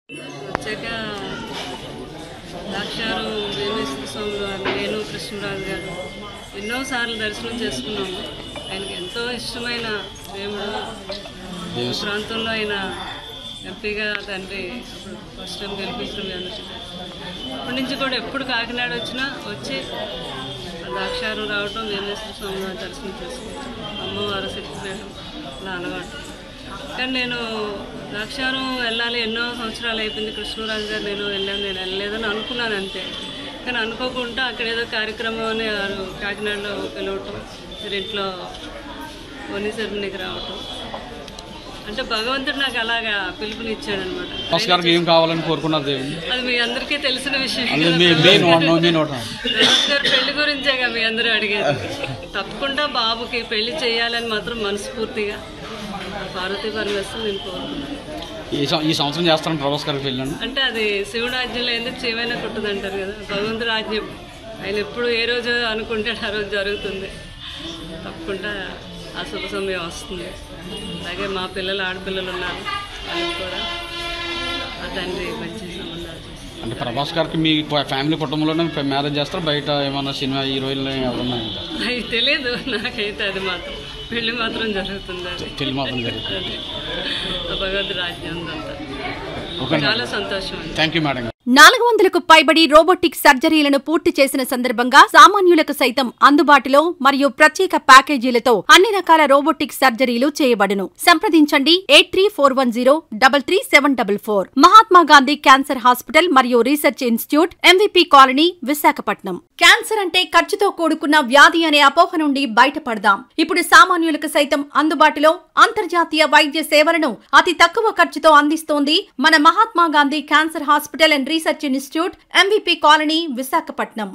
వచ్చాక ద్రాక్షారం వేమేశ్వర స్వామి వారు, నేను కృష్ణరాజు గారు ఎన్నోసార్లు దర్శనం చేసుకున్నాము. ఆయనకి ఎంతో ఇష్టమైన దేవుడు. ప్రాంతంలో ఆయన ఎంపీగా తండ్రి అప్పుడు ఫస్ట్ టైం గెలిపించడం అప్పటి నుంచి కూడా ఎప్పుడు కాకినాడ వచ్చినా వచ్చి ద్రాక్షారం రావటం, వేమేశ్వర స్వామి వారి దర్శనం చేసుకుంటాం. అమ్మవారు శక్తిపీఠం అలా అలవాటు. కానీ నేను ద్రాక్షారం వెళ్ళాలి, ఎన్నో సంవత్సరాలు అయిపోయింది. కృష్ణరాజు గారు నేను వెళ్ళలేదని అనుకున్నాను అంతే. కానీ అనుకోకుండా అక్కడ ఏదో కార్యక్రమం అని కాకినాడలో పిలవటం, ఇంట్లో వని సెరమనీకి రావటం, అంటే భగవంతుడు నాకు అలాగా పిలుపునిచ్చాడు అనమాట. ఏం కావాలని కోరుకున్నారు దేవుని? అది మీ అందరికీ తెలిసిన విషయం. పెళ్లి గురించేగా మీ అందరూ అడిగేది. తప్పకుండా బాబుకి పెళ్లి చేయాలని మాత్రం మనస్ఫూర్తిగా పార్వతీ పరమేశ్వరుని నేను కోరుకున్నాను. ఈ సంవత్సరం చేస్తాను ప్రభాస్ గారికి వెళ్ళాను అంటే అది శివుడు ఆజ్ఞలో ఎందుకు చేయమైనా కుట్టదు అంటారు కదా. భగవంతుడు ఆజ్ఞ ఆయన ఎప్పుడు ఏ రోజు అనుకుంటే ఆ రోజు జరుగుతుంది. తప్పకుండా ఆ శుభ సమయం వస్తుంది. అలాగే మా పిల్లలు ఆడపిల్లలు ఉన్నారు, వాళ్ళకి కూడా ఆ తండ్రి మంచి సంబంధాలు. అంటే ప్రభాస్ గారికి మీ ఫ్యామిలీ కుటుంబంలోనే మ్యారేజ్ చేస్తారు, బయట ఏమన్నా సినిమా హీరోయిన్లు ఎవరన్నా? అవి తెలియదు నాకైతే. అది మాత్రం పెళ్లి మాత్రం జరుగుతుంది. పెళ్లి మాత్రం జరుగుతుంది. భగవంతుడి రాజ్యం ఉందంతా. చాలా సంతోషం. Thank you madam. 400కు పైబడి రోబోటిక్ సర్జరీలను పూర్తి చేసిన సందర్భంగా సామాన్యులకు సైతం అందుబాటులో మరియు ప్రత్యేక ప్యాకేజీలతో అన్ని రకాల రోబోటిక్ సర్జరీలు చేయబడును. సంప్రదించండి 8341033744. మహాత్మా గాంధీ క్యాన్సర్ హాస్పిటల్ మరియు research institute, MVP colony, Visakhapatnam. Cancer అంటే ఖర్చుతో కూడుకున్న వ్యాధి అనే అపోహ నుండి బయటపడదాం. ఇప్పుడు సామాన్యులకు సైతం అందుబాటులో అంతర్జాతీయ వైద్య సేవలను అతి తక్కువ ఖర్చుతో అందిస్తోంది మన Mahatma Gandhi cancer hospital and research institute, MVP colony, Visakhapatnam.